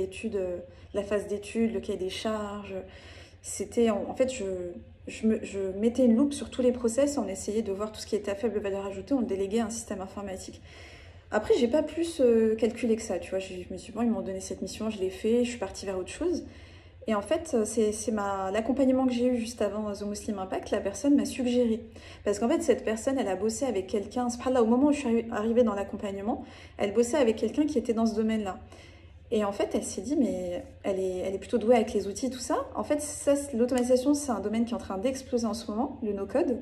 la phase d'étude, le cahier des charges. En fait, je mettais une loupe sur tous les process. On essayait de voir tout ce qui était à faible valeur ajoutée. On le déléguait à un système informatique. Après, j'ai pas plus calculé que ça, tu vois. Je me suis dit, bon, ils m'ont donné cette mission, je l'ai fait, je suis partie vers autre chose. Et en fait, l'accompagnement que j'ai eu juste avant The Muslim Impact, la personne m'a suggéré. Parce qu'en fait, cette personne, elle a bossé avec quelqu'un, là, au moment où je suis arrivée dans l'accompagnement, elle bossait avec quelqu'un qui était dans ce domaine-là. Et en fait, elle s'est dit, mais elle est plutôt douée avec les outils, tout ça. En fait, l'automatisation, c'est un domaine qui est en train d'exploser en ce moment, le no-code,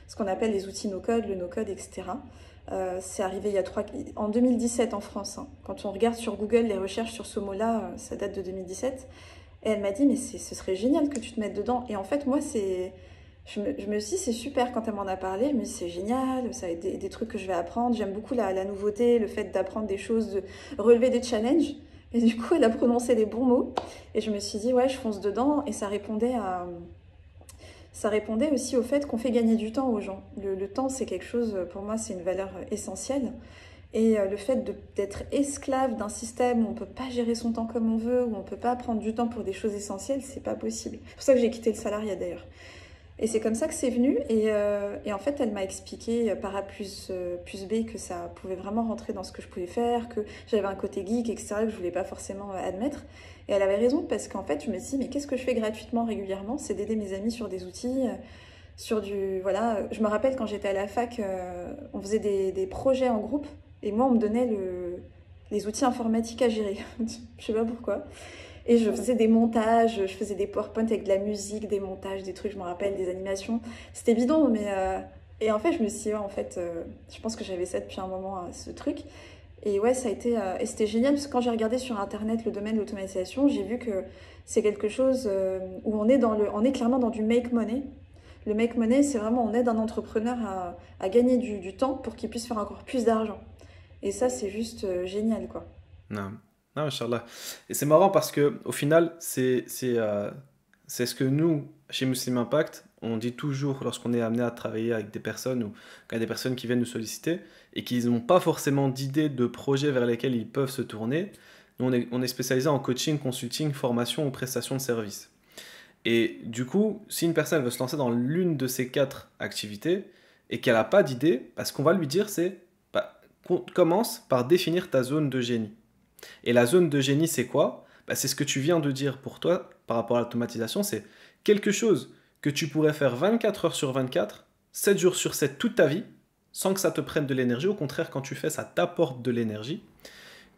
ce qu'on appelle les outils no-code, le no-code, etc. C'est arrivé en 2017 en France. Hein. Quand on regarde sur Google les recherches sur ce mot-là, ça date de 2017. Et elle m'a dit, mais ce serait génial que tu te mettes dedans. Et en fait, moi, je me suis dit, c'est super quand elle m'en a parlé. Je me suis dit, c'est génial, ça va être des trucs que je vais apprendre. J'aime beaucoup la nouveauté, le fait d'apprendre des choses, de relever des challenges. Et du coup, elle a prononcé les bons mots. Et je me suis dit, ouais, je fonce dedans. Et ça répondait aussi au fait qu'on fait gagner du temps aux gens. Le temps, c'est quelque chose, pour moi, c'est une valeur essentielle. Et le fait d'être esclave d'un système où on ne peut pas gérer son temps comme on veut, où on ne peut pas prendre du temps pour des choses essentielles, c'est pas possible. C'est pour ça que j'ai quitté le salariat d'ailleurs. Et c'est comme ça que c'est venu. Et en fait, elle m'a expliqué par A plus B que ça pouvait vraiment rentrer dans ce que je pouvais faire, que j'avais un côté geek, etc., que je ne voulais pas forcément admettre. Et elle avait raison parce qu'en fait, je me suis dit, mais qu'est-ce que je fais gratuitement, régulièrement? C'est d'aider mes amis sur des outils, voilà. Je me rappelle quand j'étais à la fac, on faisait des projets en groupe. Et moi, on me donnait les outils informatiques à gérer. Je sais pas pourquoi. Et je faisais des montages, je faisais des PowerPoint avec de la musique, des montages, des trucs, je me rappelle, des animations. C'était bidon, mais... Et en fait, je me suis dit, ouais, en fait, je pense que j'avais ça depuis un moment, ce truc. Et ouais, ça a été... et c'était génial, parce que quand j'ai regardé sur Internet le domaine de l'automatisation, j'ai vu que c'est quelque chose où on est clairement dans du make money. Le make money, c'est vraiment, on aide un entrepreneur à gagner du temps pour qu'il puisse faire encore plus d'argent. Et ça, c'est juste génial, quoi. Non, non, Inch'Allah. Et c'est marrant parce que au final, c'est ce que nous, chez Muslim Impact, on dit toujours lorsqu'on est amené à travailler avec des personnes ou quand il y a des personnes qui viennent nous solliciter et qui n'ont pas forcément d'idées de projets vers lesquels ils peuvent se tourner. Nous, on est spécialisé en coaching, consulting, formation ou prestation de services. Et du coup, si une personne veut se lancer dans l'une de ces 4 activités et qu'elle n'a pas d'idée, ce qu'on va lui dire, c'est commence par définir ta zone de génie. Et la zone de génie, c'est quoi? C'est ce que tu viens de dire pour toi par rapport à l'automatisation, c'est quelque chose que tu pourrais faire 24 heures sur 24, 7 jours sur 7 toute ta vie, sans que ça te prenne de l'énergie. Au contraire, quand tu fais, ça t'apporte de l'énergie.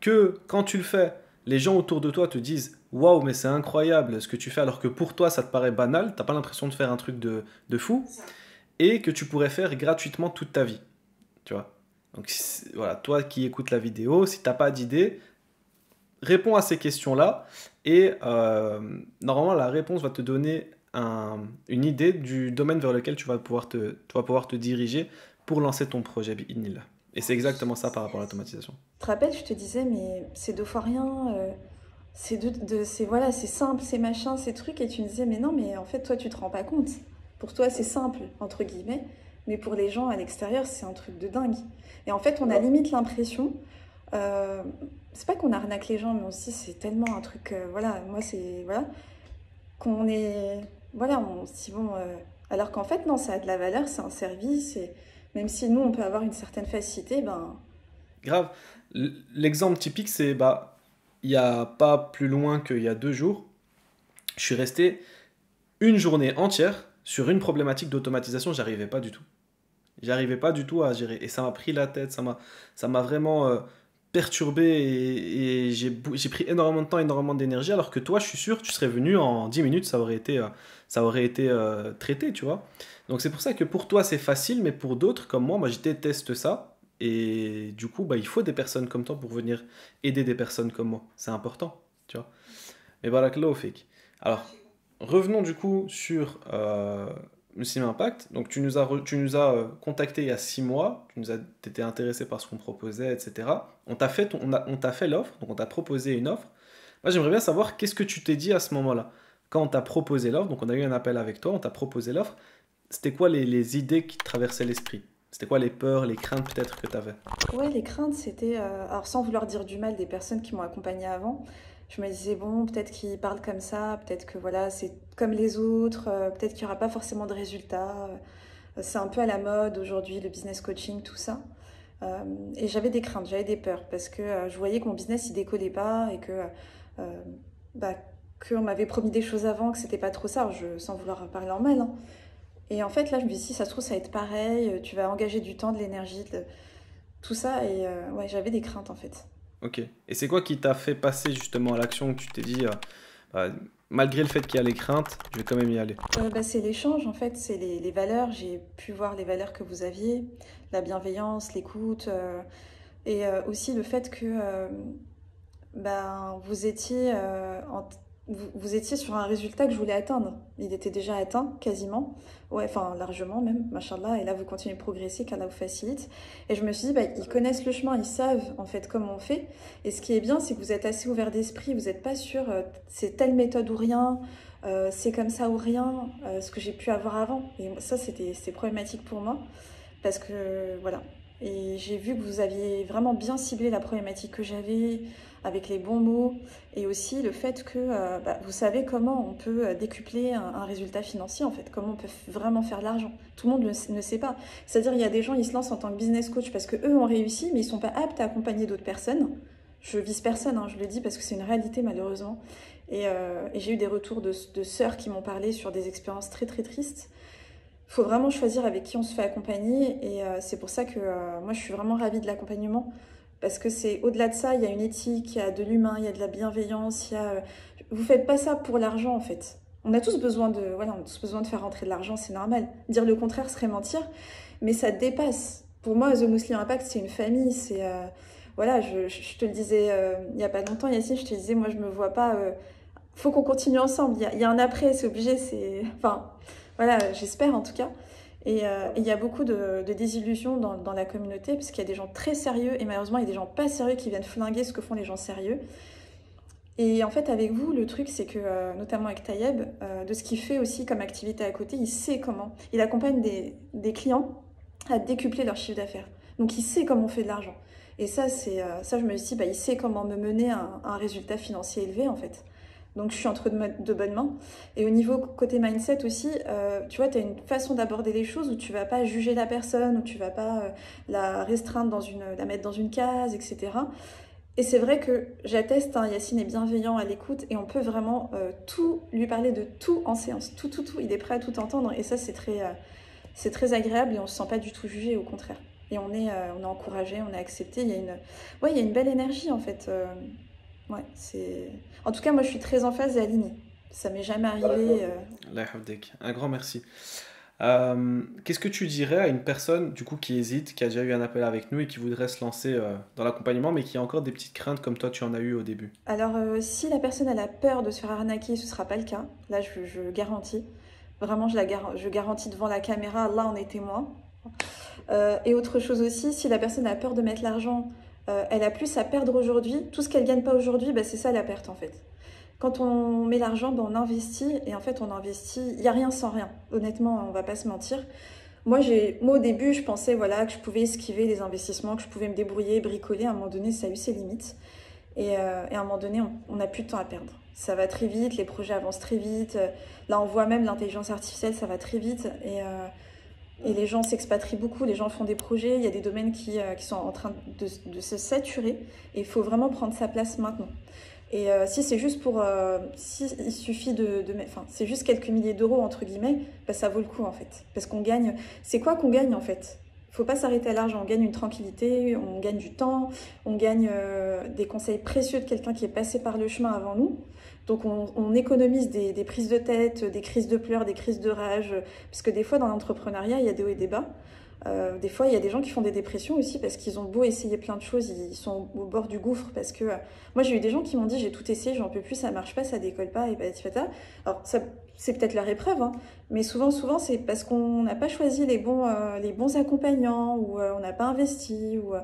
Que quand tu le fais, les gens autour de toi te disent « Waouh, mais c'est incroyable ce que tu fais », alors que pour toi, ça te paraît banal, tu n'as pas l'impression de faire un truc de fou, et que tu pourrais faire gratuitement toute ta vie. Tu vois? Donc voilà, toi qui écoutes la vidéo, si tu n'as pas d'idée, réponds à ces questions-là et normalement la réponse va te donner une idée du domaine vers lequel tu vas pouvoir te diriger pour lancer ton projet bi'idhnillah. Et c'est exactement ça par rapport à l'automatisation. Tu te rappelles, je te disais, mais c'est 2 fois rien, voilà, c'est simple, c'est machin, ces trucs, et tu me disais, mais non, mais en fait, toi, tu te rends pas compte. Pour toi, c'est simple, entre guillemets, mais pour les gens à l'extérieur, c'est un truc de dingue. Et en fait, on a limite l'impression, c'est pas qu'on arnaque les gens, mais aussi c'est tellement un truc, voilà, moi c'est, voilà, qu'on est, voilà, on se dit bon, alors qu'en fait non, ça a de la valeur, c'est un service, et même si nous on peut avoir une certaine facilité, ben... Grave. L'exemple typique, c'est, il n'y a pas plus loin qu'il y a 2 jours, je suis resté une journée entière sur une problématique d'automatisation, j'arrivais pas du tout. J'arrivais pas du tout à gérer. Et ça m'a pris la tête, ça m'a vraiment perturbé et j'ai pris énormément de temps, énormément d'énergie, alors que toi, je suis sûr, tu serais venu en 10 minutes, ça aurait été traité, tu vois. Donc c'est pour ça que pour toi, c'est facile, mais pour d'autres, comme moi, je déteste ça. Et du coup, il faut des personnes comme toi pour venir aider des personnes comme moi. C'est important, tu vois. Mais barakallahu fik. Alors, revenons du coup sur Muslim Impact. Donc tu nous as contacté il y a 6 mois, tu étais intéressé par ce qu'on proposait, etc. On t'a fait l'offre, donc on t'a proposé une offre. Moi j'aimerais bien savoir qu'est-ce que tu t'es dit à ce moment-là. Quand on t'a proposé l'offre, donc on a eu un appel avec toi, on t'a proposé l'offre, c'était quoi les idées qui te traversaient l'esprit? C'était quoi les peurs, les craintes peut-être que tu avais? Ouais, les craintes, c'était, alors sans vouloir dire du mal des personnes qui m'ont accompagnée avant, je me disais, bon, peut-être qu'ils parlent comme ça, peut-être que voilà, c'est comme les autres, peut-être qu'il n'y aura pas forcément de résultats. C'est un peu à la mode aujourd'hui, le business coaching, tout ça. Et j'avais des craintes, j'avais des peurs, parce que je voyais que mon business, il décollait pas et que, euh, bah, qu'on m'avait promis des choses avant, que c'était pas trop ça, sans vouloir parler en mal, hein. Et en fait, là, je me dis, si ça se trouve, ça va être pareil, tu vas engager du temps, de l'énergie, tout ça, et ouais, j'avais des craintes en fait. Ok. Et c'est quoi qui t'a fait passer justement à l'action où tu t'es dit, bah, malgré le fait qu'il y a les craintes, je vais quand même y aller. Bah, c'est l'échange en fait, c'est les valeurs. J'ai pu voir les valeurs que vous aviez, la bienveillance, l'écoute, et aussi le fait que ben, vous étiez sur un résultat que je voulais atteindre. Il était déjà atteint, quasiment. Ouais, enfin, largement même, machallah. Et là, vous continuez de progresser, qu'Allah vous facilite. Et je me suis dit, bah, ils connaissent le chemin, ils savent, en fait, comment on fait. Et ce qui est bien, c'est que vous êtes assez ouvert d'esprit, vous n'êtes pas sûr, c'est telle méthode ou rien, c'est comme ça ou rien, ce que j'ai pu avoir avant. Et ça, c'était problématique pour moi. Parce que, voilà. Et j'ai vu que vous aviez vraiment bien ciblé la problématique que j'avais, avec les bons mots, et aussi le fait que bah, vous savez comment on peut décupler un résultat financier, en fait, comment on peut vraiment faire de l'argent. Tout le monde ne sait pas. C'est-à-dire, il y a des gens, ils se lancent en tant que business coach parce qu'eux ont réussi, mais ils ne sont pas aptes à accompagner d'autres personnes. Je vise personne, hein, je le dis parce que c'est une réalité, malheureusement. Et j'ai eu des retours de sœurs qui m'ont parlé sur des expériences très, très tristes. Il faut vraiment choisir avec qui on se fait accompagner, et c'est pour ça que moi je suis vraiment ravie de l'accompagnement, parce que c'est au-delà de ça, il y a une éthique, il y a de l'humain, il y a de la bienveillance, vous faites pas ça pour l'argent en fait. On a tous besoin de, voilà, on a tous besoin de faire rentrer de l'argent, c'est normal. Dire le contraire serait mentir, mais ça dépasse. Pour moi, The Muslim Impact, c'est une famille, voilà, je te le disais il y a pas longtemps, Yacine, je te disais, moi je me vois pas, faut qu'on continue ensemble, il y a un après, c'est obligé, enfin, voilà, j'espère en tout cas. Et il y a beaucoup de désillusions dans la communauté, parce qu'il y a des gens très sérieux, et malheureusement, il y a des gens pas sérieux qui viennent flinguer ce que font les gens sérieux. Et en fait, avec vous, le truc, c'est que, notamment avec Tayeb, de ce qu'il fait aussi comme activité à côté, il sait comment. Il accompagne des clients à décupler leur chiffre d'affaires. Donc, il sait comment on fait de l'argent. Et ça, ça, je me dis, bah, il sait comment me mener à un résultat financier élevé, en fait. Donc, je suis entre de bonnes mains. Et au niveau côté mindset aussi, tu vois, tu as une façon d'aborder les choses où tu vas pas juger la personne, où tu vas pas la restreindre la mettre dans une case, etc. Et c'est vrai que j'atteste, hein, Yacine est bienveillant à l'écoute, et on peut vraiment tout lui parler de tout en séance, tout, tout, tout. Il est prêt à tout entendre, et ça c'est très agréable, et on se sent pas du tout jugé, au contraire. Et on est encouragé, on est accepté. Ouais, il y a une belle énergie en fait. Ouais, c'est. En tout cas, moi, je suis très en phase et alignée. Ça m'est jamais arrivé. Allah yahfadek. Un grand merci. Qu'est-ce que tu dirais à une personne du coup qui hésite, qui a déjà eu un appel avec nous et qui voudrait se lancer dans l'accompagnement, mais qui a encore des petites craintes comme toi tu en as eu au début? Alors, si la personne elle a peur de se faire arnaquer, ce sera pas le cas. Là, je garantis. Vraiment, je garantis devant la caméra. Là, on est témoin. Et autre chose aussi, si la personne a peur de mettre l'argent, elle a plus à perdre aujourd'hui. Tout ce qu'elle gagne pas aujourd'hui, bah, c'est ça la perte en fait. Quand on met l'argent, bah, on investit, et en fait on investit, il n'y a rien sans rien. Honnêtement, on va pas se mentir. Moi au début, je pensais voilà, que je pouvais esquiver les investissements, que je pouvais me débrouiller, bricoler. À un moment donné, ça a eu ses limites. Et à un moment donné, on n'a plus de temps à perdre. Ça va très vite, les projets avancent très vite. Là, on voit même l'intelligence artificielle, ça va très vite. Et les gens s'expatrient beaucoup, les gens font des projets, il y a des domaines qui sont en train de se saturer, et il faut vraiment prendre sa place maintenant. Et si c'est juste si il suffit enfin, c'est juste quelques milliers d'euros, entre guillemets, bah, ça vaut le coup en fait. Parce qu'on gagne, c'est quoi qu'on gagne en fait? Faut pas s'arrêter à l'argent, on gagne une tranquillité, on gagne du temps, on gagne des conseils précieux de quelqu'un qui est passé par le chemin avant nous. Donc on économise des prises de tête, des crises de pleurs, des crises de rage, parce que des fois dans l'entrepreneuriat, il y a des hauts et des bas. Des fois, il y a des gens qui font des dépressions aussi parce qu'ils ont beau essayer plein de choses, ils sont au bord du gouffre. Parce que moi, j'ai eu des gens qui m'ont dit j'ai tout essayé, j'en peux plus, ça marche pas, ça décolle pas, et patati patata. Alors, c'est peut-être leur épreuve, hein, mais souvent, c'est parce qu'on n'a pas choisi les bons accompagnants, ou on n'a pas investi, ou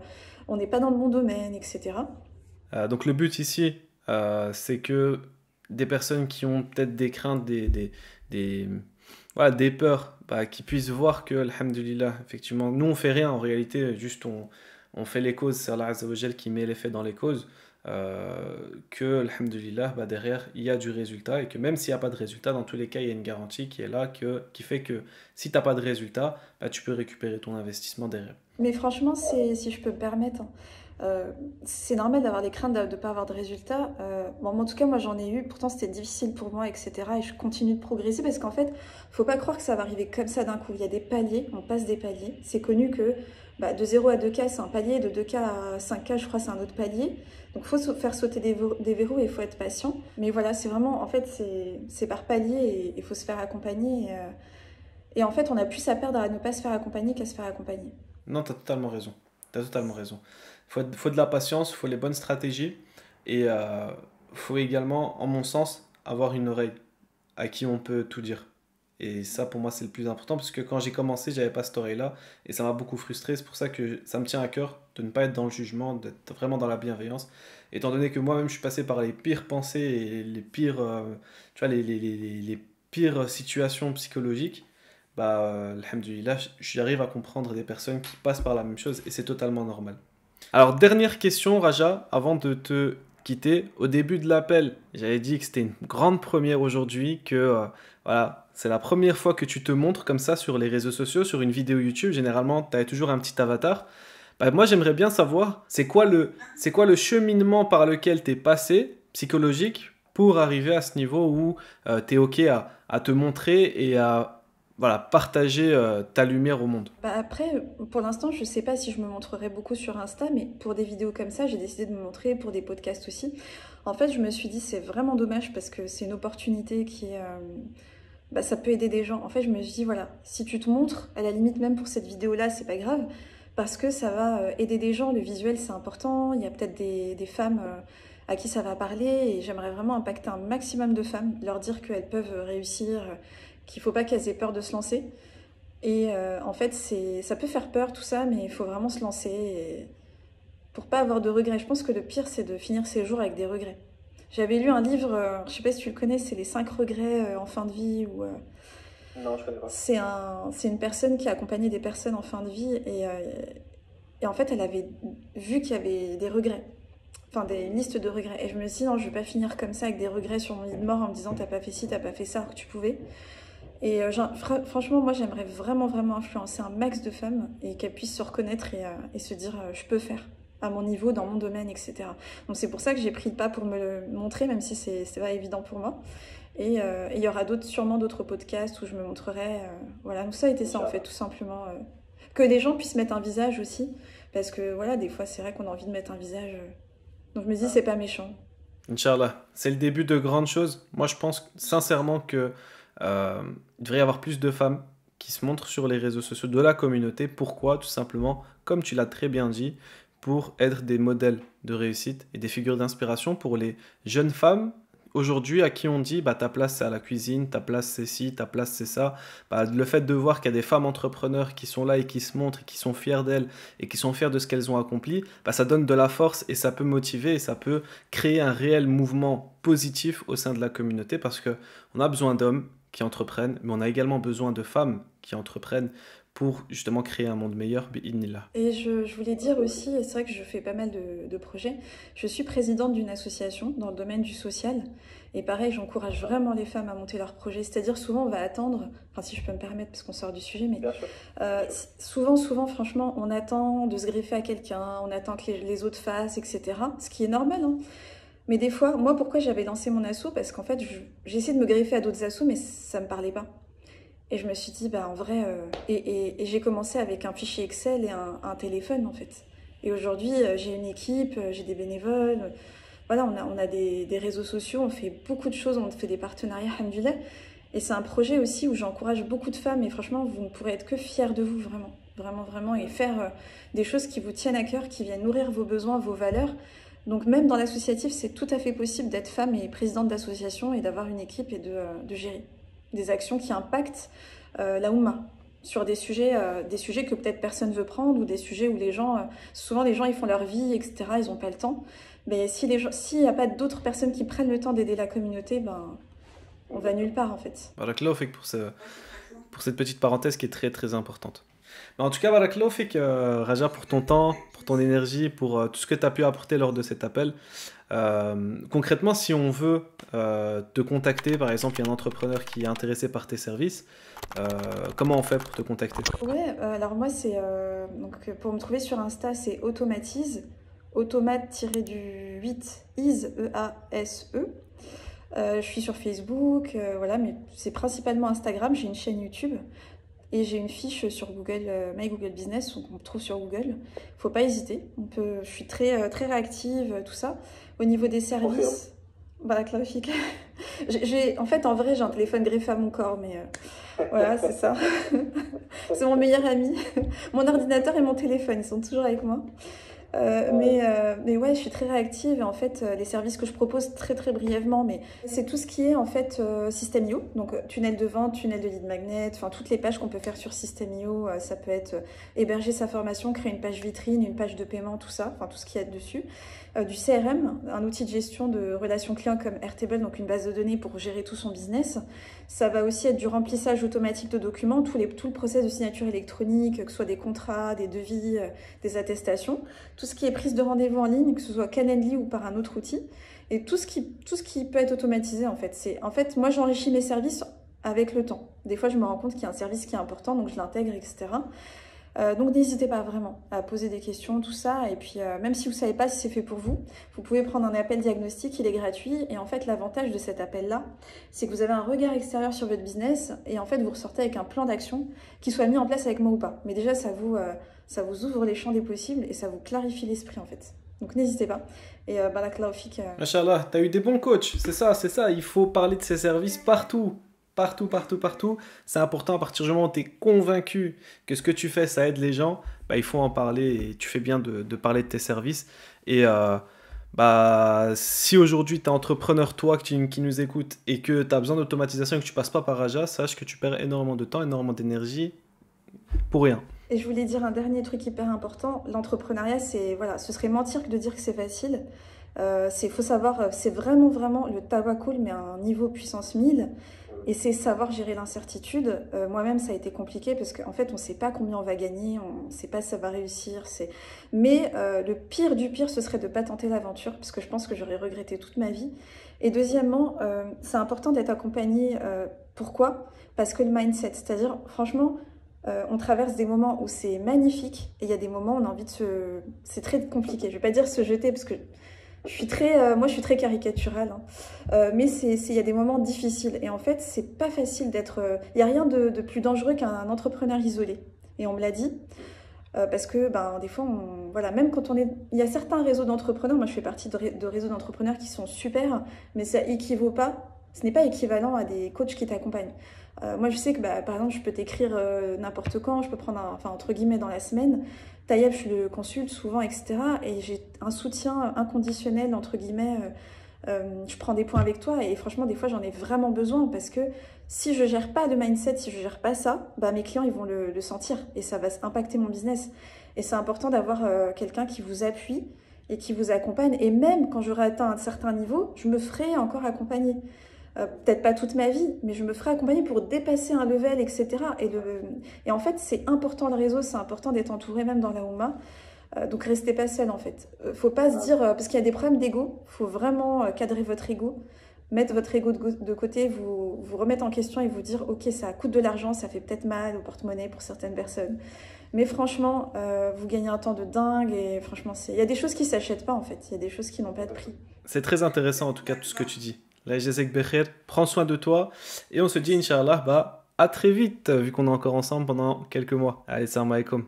on n'est pas dans le bon domaine, etc. Donc le but ici, c'est que des personnes qui ont peut-être des craintes, des, voilà, des peurs, bah, qu'ils puissent voir que, alhamdulillah, effectivement, nous on fait rien en réalité, juste on fait les causes, c'est Allah Azza wa Jal qui met les faits dans les causes, que, alhamdulillah, bah, derrière il y a du résultat et que même s'il n'y a pas de résultat, dans tous les cas il y a une garantie qui est là, qui fait que si tu n'as pas de résultat, bah, tu peux récupérer ton investissement derrière. Mais franchement, si je peux me permettre, hein, c'est normal d'avoir des craintes de ne pas avoir de résultats. Bon, en tout cas, moi j'en ai eu, pourtant c'était difficile pour moi, etc. Et je continue de progresser parce qu'en fait, faut pas croire que ça va arriver comme ça d'un coup. Il y a des paliers, on passe des paliers. C'est connu que bah, de 0 à 2K, c'est un palier, de 2K à 5K, je crois, c'est un autre palier. Donc il faut faire sauter des verrous et il faut être patient. Mais voilà, c'est vraiment, en fait, c'est par palier et il faut se faire accompagner. Et en fait, on a plus à perdre à ne pas se faire accompagner qu'à se faire accompagner. Non, tu as totalement raison. Tu as totalement raison. Faut de la patience, il faut les bonnes stratégies et faut également, en mon sens, avoir une oreille à qui on peut tout dire. Et ça, pour moi, c'est le plus important parce que quand j'ai commencé, j'avais pas cette oreille-là et ça m'a beaucoup frustré. C'est pour ça que ça me tient à cœur de ne pas être dans le jugement, d'être vraiment dans la bienveillance. Étant donné que moi-même, je suis passé par les pires pensées et les pires, tu vois, les pires situations psychologiques, bah, alhamdulillah, j'arrive à comprendre des personnes qui passent par la même chose et c'est totalement normal. Alors, dernière question, Raja, avant de te quitter. Au début de l'appel, j'avais dit que c'était une grande première aujourd'hui, que voilà, c'est la première fois que tu te montres comme ça sur les réseaux sociaux, sur une vidéo YouTube. Généralement, tu as toujours un petit avatar. Bah, moi, j'aimerais bien savoir, c'est quoi le cheminement par lequel tu es passé, psychologique, pour arriver à ce niveau où tu es OK à te montrer et à voilà, partager ta lumière au monde. Bah après, pour l'instant, je sais pas si je me montrerai beaucoup sur Insta, mais pour des vidéos comme ça, j'ai décidé de me montrer pour des podcasts aussi. En fait, je me suis dit, c'est vraiment dommage parce que c'est une opportunité qui est, bah, ça peut aider des gens. En fait, je me suis dit, voilà, si tu te montres, à la limite, même pour cette vidéo-là, c'est pas grave, parce que ça va aider des gens. Le visuel, c'est important. Il y a peut-être des femmes à qui ça va parler et j'aimerais vraiment impacter un maximum de femmes, leur dire qu'elles peuvent réussir, qu'il faut pas qu'elles aient peur de se lancer. Et en fait, ça peut faire peur tout ça, mais il faut vraiment se lancer pour pas avoir de regrets. Je pense que le pire, c'est de finir ses jours avec des regrets. J'avais lu un livre, je sais pas si tu le connais, c'est Les 5 regrets en fin de vie. Non, je connais pas. C'est une personne qui a accompagné des personnes en fin de vie et en fait, elle avait vu qu'il y avait des regrets. Enfin, des listes de regrets. Et je me suis dit, non, je vais pas finir comme ça avec des regrets sur mon lit de mort en me disant, t'as pas fait ci, t'as pas fait ça, alors que tu pouvais. Et franchement, moi, j'aimerais vraiment, vraiment influencer un max de femmes et qu'elles puissent se reconnaître et se dire je peux faire à mon niveau, dans mon domaine, etc. Donc c'est pour ça que j'ai pris le pas pour me le montrer, même si c'est pas évident pour moi. Et il y aura sûrement d'autres podcasts où je me montrerai. Voilà, donc ça a été ça en fait, tout simplement. Que les gens puissent mettre un visage aussi, parce que voilà, des fois c'est vrai qu'on a envie de mettre un visage. Donc je me dis c'est pas méchant. Inch'Allah, c'est le début de grandes choses. Moi, je pense sincèrement que il devrait y avoir plus de femmes qui se montrent sur les réseaux sociaux de la communauté. Pourquoi? Tout simplement, comme tu l'as très bien dit, pour être des modèles de réussite et des figures d'inspiration pour les jeunes femmes aujourd'hui à qui on dit bah, ta place c'est à la cuisine, ta place c'est ci, ta place c'est ça. Bah, le fait de voir qu'il y a des femmes entrepreneurs qui sont là et qui se montrent et qui sont fiers d'elles et qui sont fiers de ce qu'elles ont accompli, bah, ça donne de la force et ça peut motiver et ça peut créer un réel mouvement positif au sein de la communauté parce qu'on a besoin d'hommes qui entreprennent, mais on a également besoin de femmes qui entreprennent pour justement créer un monde meilleur, bi'idhnillah. Et je voulais dire aussi, c'est vrai que je fais pas mal de projets, je suis présidente d'une association dans le domaine du social, et pareil, j'encourage vraiment les femmes à monter leurs projets, c'est-à-dire souvent on va attendre, enfin si je peux me permettre parce qu'on sort du sujet, mais souvent franchement on attend de se greffer à quelqu'un, on attend que les autres fassent, etc., ce qui est normal, hein. Mais des fois, moi pourquoi j'avais lancé mon asso? Parce qu'en fait j'ai essayé de me greffer à d'autres assos, mais ça me parlait pas. Et je me suis dit, bah en vrai, et j'ai commencé avec un fichier Excel et un téléphone en fait. Et aujourd'hui, j'ai une équipe, j'ai des bénévoles, voilà, on a des réseaux sociaux, on fait beaucoup de choses, on fait des partenariats, alhamdoulilah. Et c'est un projet aussi où j'encourage beaucoup de femmes et franchement, vous ne pourrez être que fiers de vous, vraiment, vraiment, vraiment, et faire des choses qui vous tiennent à cœur, qui viennent nourrir vos besoins, vos valeurs. Donc même dans l'associatif, c'est tout à fait possible d'être femme et présidente d'association et d'avoir une équipe et de gérer des actions qui impactent la Oumma sur des sujets que peut-être personne ne veut prendre ou des sujets où les gens, souvent les gens ils font leur vie, etc., ils n'ont pas le temps. Mais s'il n'y a pas d'autres personnes qui prennent le temps d'aider la communauté, ben on va nulle part en fait. Barakallahu fik pour cette petite parenthèse qui est très très importante. Mais en tout cas, Barakallahu fik, Raja, pour ton temps, pour ton énergie, pour tout ce que tu as pu apporter lors de cet appel. Concrètement, si on veut te contacter, par exemple, il y a un entrepreneur qui est intéressé par tes services, comment on fait pour te contacter? Ouais, alors moi c'est donc pour me trouver sur Insta c'est Automatise, automate-du-8 is E-A-S-E. Je suis sur Facebook, voilà, mais c'est principalement Instagram. J'ai une chaîne YouTube et j'ai une fiche sur Google, My Google Business, donc on me trouve sur Google. Faut pas hésiter. Je suis très réactive, tout ça. Au niveau des services, bah classique. En fait, en vrai, j'ai un téléphone greffé à mon corps, mais voilà, c'est ça. C'est mon meilleur ami. Mon ordinateur et mon téléphone, ils sont toujours avec moi. Mais ouais, je suis très réactive et en fait, les services que je propose très brièvement, mais c'est tout ce qui est en fait System.io, donc tunnel de vente, tunnel de lead magnet, enfin toutes les pages qu'on peut faire sur System.io, ça peut être héberger sa formation, créer une page vitrine, une page de paiement, tout ça, enfin tout ce qu'il y a dessus. Du CRM, un outil de gestion de relations clients comme Airtable, donc une base de données pour gérer tout son business. Ça va aussi être du remplissage automatique de documents, tout le process de signature électronique, que ce soit des contrats, des devis, des attestations. Tout ce qui est prise de rendez-vous en ligne, que ce soit Calendly ou par un autre outil. Et tout ce qui peut être automatisé, en fait. En fait, moi, j'enrichis mes services avec le temps. Des fois, je me rends compte qu'il y a un service qui est important, donc je l'intègre, etc. Donc n'hésitez pas vraiment à poser des questions, tout ça. Et puis même si vous ne savez pas si c'est fait pour vous, vous pouvez prendre un appel diagnostic, il est gratuit. Et en fait, l'avantage de cet appel-là, c'est que vous avez un regard extérieur sur votre business. Et en fait, vous ressortez avec un plan d'action qui soit mis en place avec moi ou pas. Mais déjà, ça vous ouvre les champs des possibles et ça vous clarifie l'esprit en fait. Donc n'hésitez pas. Et Barakallahu fik. Machallah, t'as eu des bons coachs, c'est ça. Il faut parler de ces services partout. Partout. C'est important à partir du moment où tu es convaincu que ce que tu fais, ça aide les gens, bah, il faut en parler et tu fais bien de parler de tes services. Et si aujourd'hui tu es entrepreneur, toi qui nous écoutes, et que tu as besoin d'automatisation et que tu passes pas par Raja, sache que tu perds énormément de temps, énormément d'énergie pour rien. Et je voulais dire un dernier truc hyper important, l'entrepreneuriat, ce serait mentir que de dire que c'est facile. Faut savoir, c'est vraiment le tawakkul, mais à un niveau puissance 1000. Et c'est savoir gérer l'incertitude. Moi-même, ça a été compliqué parce qu'en fait, on ne sait pas combien on va gagner, on ne sait pas si ça va réussir. Mais le pire du pire, ce serait de ne pas tenter l'aventure parce que je pense que j'aurais regretté toute ma vie. Et deuxièmement, c'est important d'être accompagné. Pourquoi? Parce que le mindset, c'est-à-dire, franchement, on traverse des moments où c'est magnifique et il y a des moments où on a envie de se... C'est très compliqué. Je ne vais pas dire se jeter parce que... moi, je suis très caricaturale, hein. Mais il y a des moments difficiles. Et en fait, c'est pas facile d'être... Il n'y a rien de plus dangereux qu'un entrepreneur isolé. Et on me l'a dit. Parce que des fois, voilà, même quand on est... Il y a certains réseaux d'entrepreneurs, moi je fais partie de réseaux d'entrepreneurs qui sont super, mais ça équivaut pas, ce n'est pas équivalent à des coachs qui t'accompagnent. Moi je sais que par exemple, je peux t'écrire n'importe quand, je peux prendre entre guillemets dans la semaine. Taïeb, je le consulte souvent, etc. Et j'ai un soutien inconditionnel, entre guillemets. Je prends des points avec toi et franchement, des fois, j'en ai vraiment besoin parce que si je gère pas de mindset, si je gère pas ça, mes clients, ils vont le sentir et ça va impacter mon business. Et c'est important d'avoir quelqu'un qui vous appuie et qui vous accompagne. Et même quand j'aurai atteint un certain niveau, je me ferai encore accompagner. Peut-être pas toute ma vie, mais je me ferai accompagner pour dépasser un level, etc. Et en fait, c'est important le réseau, c'est important d'être entouré même dans la Oumma. Donc restez pas seul en fait. Faut pas se dire, parce qu'il y a des problèmes d'ego, faut vraiment cadrer votre ego, mettre votre ego de côté, vous remettre en question et vous dire, ok, ça coûte de l'argent, ça fait peut-être mal au porte-monnaie pour certaines personnes. Mais franchement, vous gagnez un temps de dingue et franchement, il y a des choses qui s'achètent pas en fait, il y a des choses qui n'ont pas de prix. C'est très intéressant en tout cas tout ce que tu dis. Là, Jazek Becher, prends soin de toi et on se dit, Inch'Allah, à très vite, vu qu'on est encore ensemble pendant quelques mois. Allez, salam alaikum.